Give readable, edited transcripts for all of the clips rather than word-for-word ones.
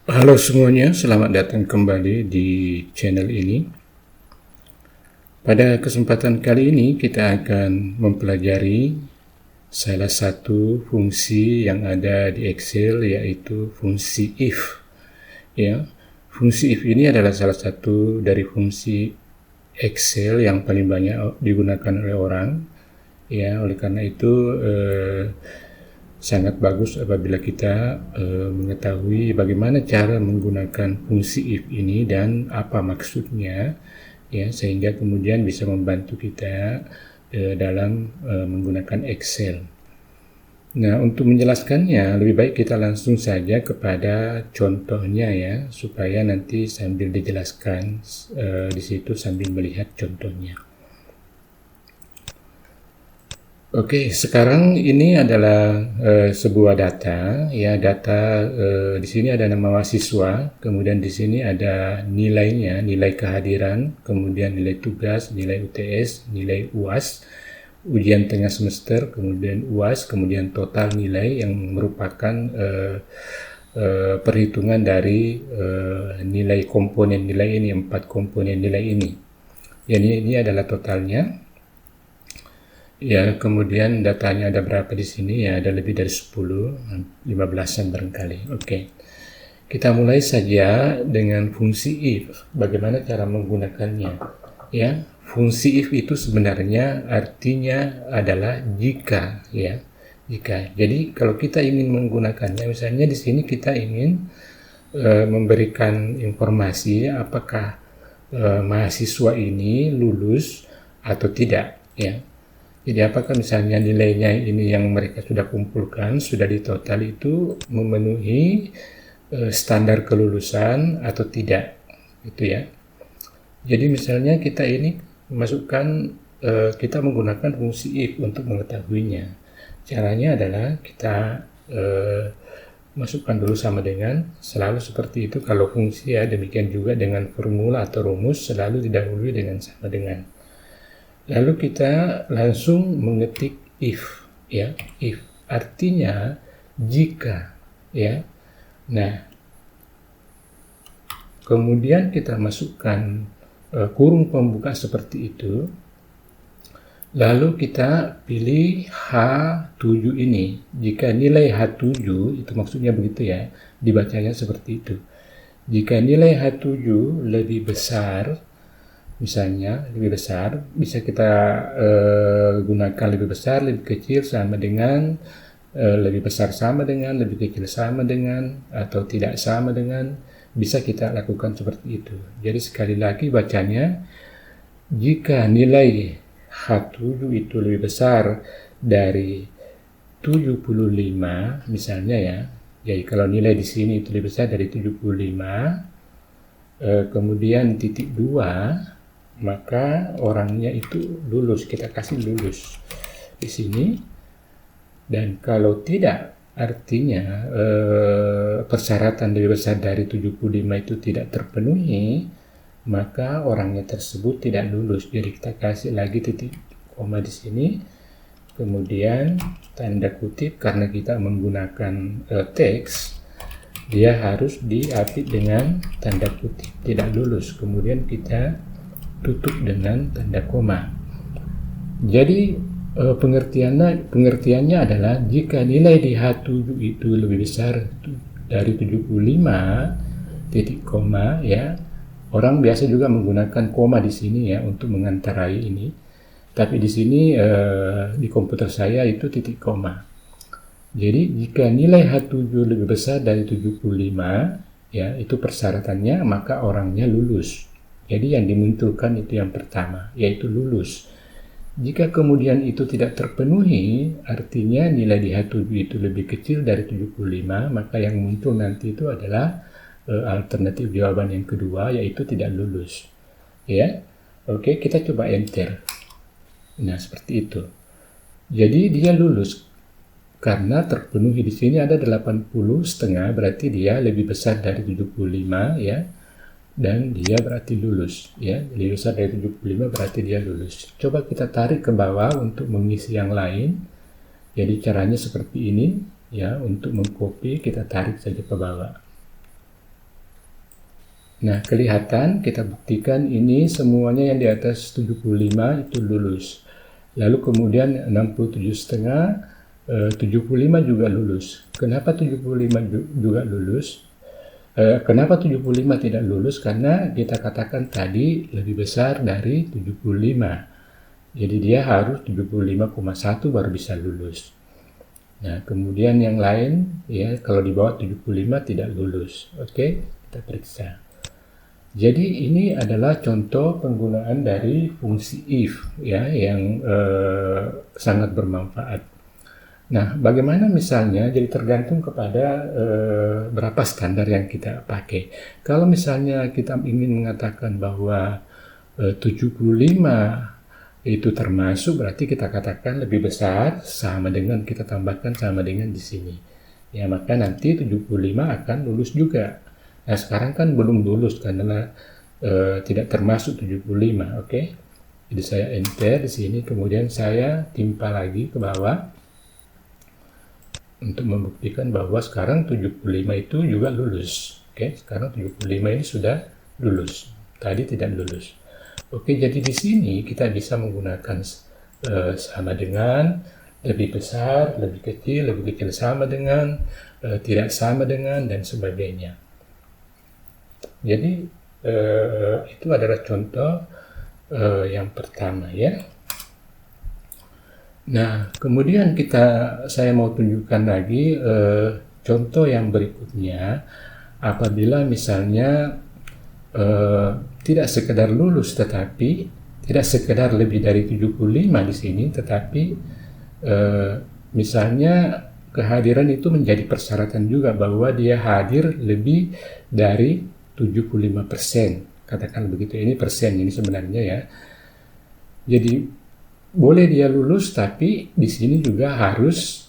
Halo semuanya, selamat datang kembali di channel ini. Pada kesempatan kali ini kita akan mempelajari salah satu fungsi yang ada di Excel, yaitu fungsi if. Ya, fungsi if ini adalah salah satu dari fungsi Excel yang paling banyak digunakan oleh orang. Ya, oleh karena itu sangat bagus apabila kita mengetahui bagaimana cara menggunakan fungsi if ini dan apa maksudnya, ya, sehingga kemudian bisa membantu kita dalam menggunakan Excel. Nah, untuk menjelaskannya lebih baik kita langsung saja kepada contohnya, ya, supaya nanti sambil dijelaskan di situ sambil melihat contohnya. Oke, sekarang ini adalah sebuah data, ya, data di sini ada nama mahasiswa, kemudian di sini ada nilainya, nilai kehadiran, kemudian nilai tugas, nilai UTS, nilai UAS, ujian tengah semester, kemudian UAS, kemudian total nilai yang merupakan perhitungan dari nilai komponen nilai ini, 4 komponen nilai ini. Jadi ini adalah totalnya. Ya, kemudian datanya ada berapa di sini? Ya, ada lebih dari 10, 15-an barangkali. Oke. Kita mulai saja dengan fungsi if. Bagaimana cara menggunakannya? Ya, fungsi if itu sebenarnya artinya adalah jika, ya. Jika. Jadi kalau kita ingin menggunakannya, misalnya di sini kita ingin memberikan informasi apakah mahasiswa ini lulus atau tidak, ya. Jadi apakah misalnya nilainya ini yang mereka sudah kumpulkan, sudah ditotal itu memenuhi standar kelulusan atau tidak, gitu ya. Jadi misalnya kita ini masukkan, kita menggunakan fungsi if untuk mengetahuinya. Caranya adalah kita masukkan dulu sama dengan, selalu seperti itu kalau fungsi, ya, demikian juga dengan formula atau rumus selalu didahului dengan sama dengan. Lalu kita langsung mengetik if, ya, if artinya jika, ya. Nah, kemudian kita masukkan kurung pembuka seperti itu. Lalu kita pilih H7 ini. Jika nilai H7 itu maksudnya begitu, ya, dibacanya seperti itu. Jika nilai H7 lebih besar, misalnya lebih besar, bisa kita gunakan lebih besar, lebih kecil sama dengan, lebih besar sama dengan, lebih kecil sama dengan, atau tidak sama dengan, bisa kita lakukan seperti itu. Jadi sekali lagi bacanya, jika nilai H7 itu lebih besar dari 75 misalnya, ya. Jadi kalau nilai di sini itu lebih besar dari 75, kemudian titik 2, maka orangnya itu lulus, kita kasih lulus di sini. Dan kalau tidak, artinya persyaratan lebih besar dari 75 itu tidak terpenuhi, maka orangnya tersebut tidak lulus. Jadi kita kasih lagi titik koma di sini, kemudian tanda kutip, karena kita menggunakan teks, dia harus diapit dengan tanda kutip, tidak lulus, kemudian kita tutup dengan tanda koma. Jadi pengertiannya adalah jika nilai di H7 itu lebih besar dari 75 titik koma, ya. Orang biasa juga menggunakan koma di sini, ya, untuk mengantarai ini. Tapi di sini di komputer saya itu titik koma. Jadi jika nilai H7 lebih besar dari 75, ya, itu persyaratannya, maka orangnya lulus. Jadi yang dimunculkan itu yang pertama, yaitu lulus. Jika kemudian itu tidak terpenuhi, artinya nilai di H7 itu lebih kecil dari 75, maka yang muncul nanti itu adalah alternatif jawaban yang kedua, yaitu tidak lulus. Ya, oke, kita coba enter. Nah, seperti itu. Jadi dia lulus karena terpenuhi di sini ada 80,5, berarti dia lebih besar dari 75, ya. Dan dia berarti lulus, ya. Lebih besar dari 75 berarti dia lulus. Coba kita tarik ke bawah untuk mengisi yang lain. Jadi caranya seperti ini, ya. Untuk mengcopy kita tarik saja ke bawah. Nah, kelihatan kita buktikan ini semuanya yang di atas 75 itu lulus. Lalu kemudian 67,5, 75 juga lulus. Kenapa 75 juga lulus? Kenapa 75 tidak lulus? Karena kita katakan tadi lebih besar dari 75. Jadi dia harus 75,1 baru bisa lulus. Nah, kemudian yang lain ya kalau di bawah 75 tidak lulus. Oke, kita periksa. Jadi ini adalah contoh penggunaan dari fungsi if ya yang sangat bermanfaat. Nah, bagaimana misalnya jadi tergantung kepada berapa standar yang kita pakai. Kalau misalnya kita ingin mengatakan bahwa 75 itu termasuk, berarti kita katakan lebih besar sama dengan kita tambahkan sama dengan di sini. Ya, maka nanti 75 akan lulus juga. Nah, sekarang kan belum lulus karena tidak termasuk 75, oke? Jadi saya enter di sini, kemudian saya timpa lagi ke bawah untuk membuktikan bahwa sekarang 75 itu juga lulus. Oke, sekarang 75 ini sudah lulus. Tadi tidak lulus. Oke, jadi di sini kita bisa menggunakan sama dengan, lebih besar, lebih kecil sama dengan, tidak sama dengan, dan sebagainya. Jadi itu adalah contoh yang pertama ya. Nah, kemudian saya mau tunjukkan lagi contoh yang berikutnya apabila misalnya tidak sekedar lulus tetapi tidak sekedar lebih dari 75 di sini, tetapi misalnya kehadiran itu menjadi persyaratan juga bahwa dia hadir lebih dari 75%, katakan begitu. Ini persen ini sebenarnya ya. Jadi boleh dia lulus, tapi di sini juga harus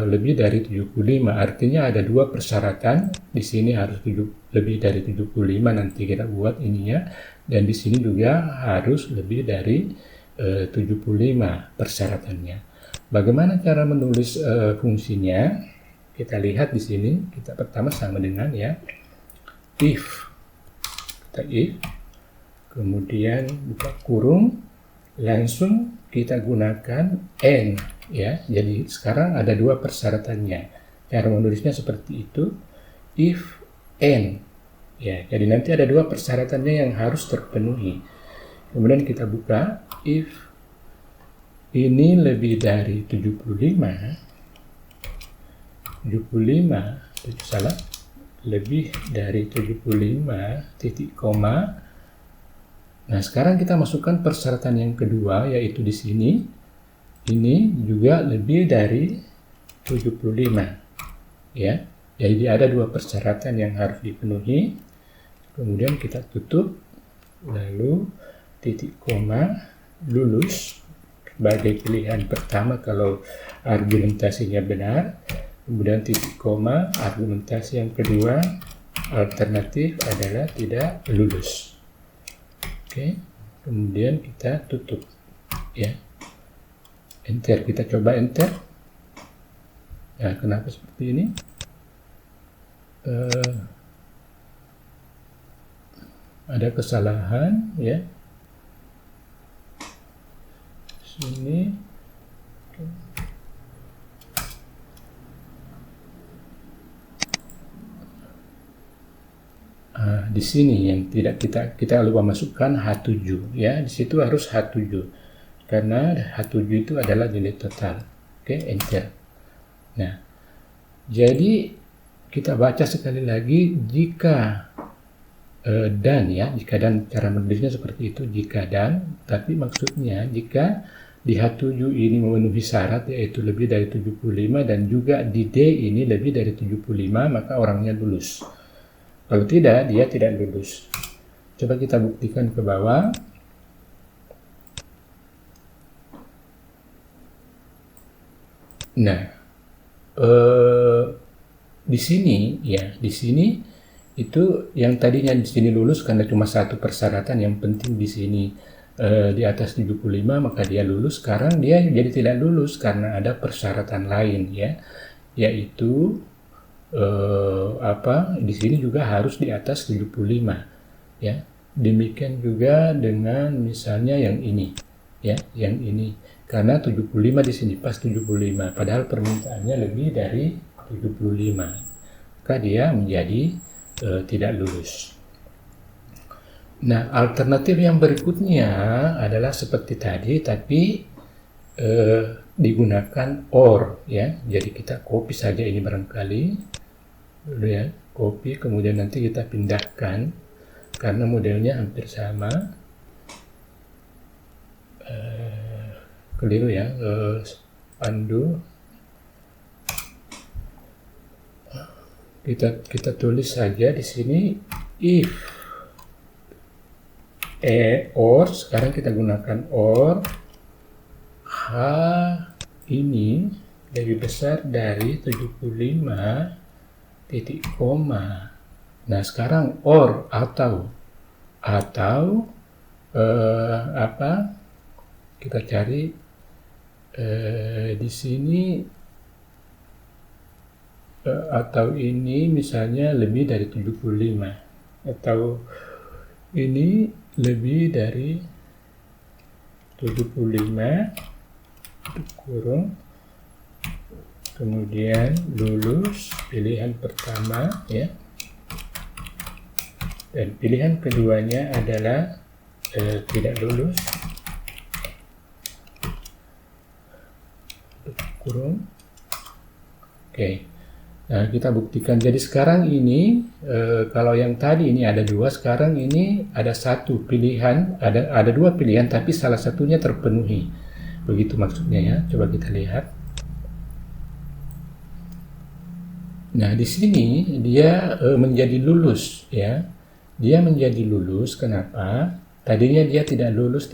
lebih dari 75. Artinya ada dua persyaratan. Di sini harus lebih dari 75, nanti kita buat ininya, dan di sini juga harus lebih dari 75 persyaratannya. Bagaimana cara menulis fungsinya? Kita lihat di sini. Kita pertama sama dengan ya if, kemudian buka kurung, langsung kita gunakan and ya. Jadi sekarang ada dua persyaratannya. Cara menulisnya seperti itu, if and ya. Jadi nanti ada dua persyaratannya yang harus terpenuhi. Kemudian kita buka if ini lebih dari 75 lebih dari 75 titik koma. Nah, sekarang kita masukkan persyaratan yang kedua, yaitu di sini ini juga lebih dari 75 ya. Jadi ada dua persyaratan yang harus dipenuhi. Kemudian kita tutup, lalu titik koma, lulus sebagai pilihan pertama kalau argumentasinya benar. Kemudian titik koma, argumentasi yang kedua, alternatif adalah tidak lulus. Oke, kemudian kita tutup ya. Enter, kita coba enter. Nah, kenapa seperti ini? Ada kesalahan ya. Sini. Di sini yang tidak kita lupa masukkan H7 ya. Di situ harus H7 karena H7 itu adalah nilai total. Oke, enter. Nah, jadi kita baca sekali lagi jika dan ya, jika dan cara menulisnya seperti itu, jika dan, tapi maksudnya jika di H7 ini memenuhi syarat yaitu lebih dari 75 dan juga di D ini lebih dari 75, maka orangnya lulus. Kalau tidak, dia tidak lulus. Coba kita buktikan ke bawah. Nah, di sini ya, di sini itu yang tadinya di sini lulus karena cuma satu persyaratan yang penting di sini di atas 75 maka dia lulus. Sekarang dia jadi tidak lulus karena ada persyaratan lain ya, yaitu di sini juga harus di atas 75. ya. Demikian juga dengan misalnya yang ini, ya, yang ini. Karena 75 di sini pas 75, padahal permintaannya lebih dari 75. Maka dia menjadi tidak lulus. Nah, alternatif yang berikutnya adalah seperti tadi, tapi digunakan OR, ya. Jadi kita copy saja ini barangkali, ya, copy, kemudian nanti kita pindahkan karena modelnya hampir sama. Keliru ya, undo. Kita tulis saja di sini if or, sekarang kita gunakan or H ini lebih besar dari 75 titik koma. Nah, sekarang or atau apa? Kita cari di sini atau ini misalnya lebih dari 75 atau ini lebih dari 75 kurung, kemudian lulus pilihan pertama, ya. Dan pilihan keduanya adalah tidak lulus, kurung. Oke. Nah, kita buktikan. Jadi sekarang ini kalau yang tadi ini ada dua, sekarang ini ada satu pilihan, ada dua pilihan, tapi salah satunya terpenuhi. Begitu maksudnya, ya. Coba kita lihat. Nah, di sini dia menjadi lulus, ya. Dia menjadi lulus, kenapa? Tadinya dia tidak lulus,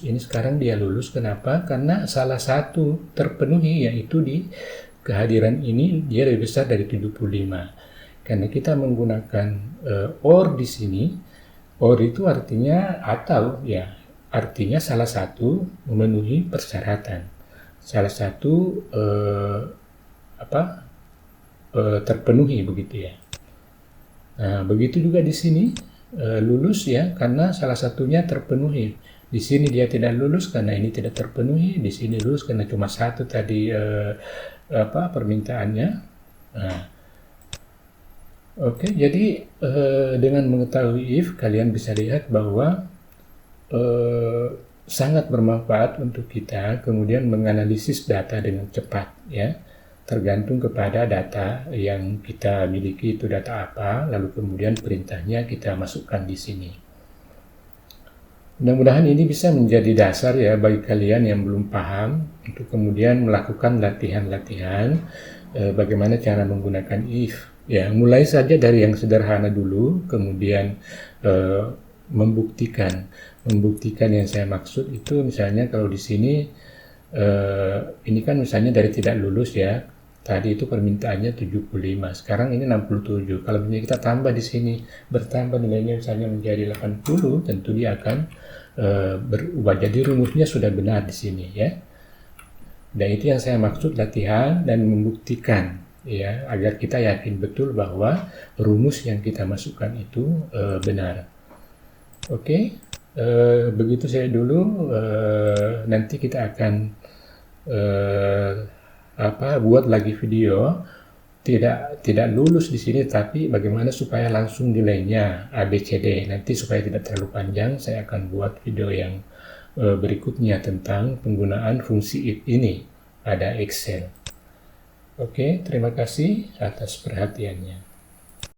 ini sekarang dia lulus, kenapa? Karena salah satu terpenuhi, yaitu di kehadiran ini dia lebih besar dari 75. Karena kita menggunakan or di sini, or itu artinya atau, ya, artinya salah satu memenuhi persyaratan. Salah satu terpenuhi, begitu, ya. Nah, begitu juga di sini lulus, ya, karena salah satunya terpenuhi. Di sini dia tidak lulus karena ini tidak terpenuhi. Di sini lulus karena cuma satu tadi permintaannya. Nah, oke, jadi dengan mengetahui if, kalian bisa lihat bahwa sangat bermanfaat untuk kita kemudian menganalisis data dengan cepat, ya. Tergantung kepada data yang kita miliki itu data apa, lalu kemudian perintahnya kita masukkan di sini. Mudah-mudahan ini bisa menjadi dasar, ya, bagi kalian yang belum paham untuk kemudian melakukan latihan-latihan bagaimana cara menggunakan if, ya. Mulai saja dari yang sederhana dulu, kemudian membuktikan yang saya maksud itu misalnya kalau di sini ini kan misalnya dari tidak lulus, ya. Tadi itu permintaannya 75, sekarang ini 67. Kalau misalnya kita tambah di sini, bertambah nilainya misalnya menjadi 80, tentu dia akan berubah. Jadi rumusnya sudah benar di sini, ya. Dan itu yang saya maksud latihan dan membuktikan, ya, agar kita yakin betul bahwa rumus yang kita masukkan itu benar. Oke, begitu saya dulu. Nanti kita akan buat lagi video tidak lulus di sini, tapi bagaimana supaya langsung nilainya ABCD. Nanti supaya tidak terlalu panjang, saya akan buat video yang berikutnya tentang penggunaan fungsi if ini pada Excel. Oke, terima kasih atas perhatiannya.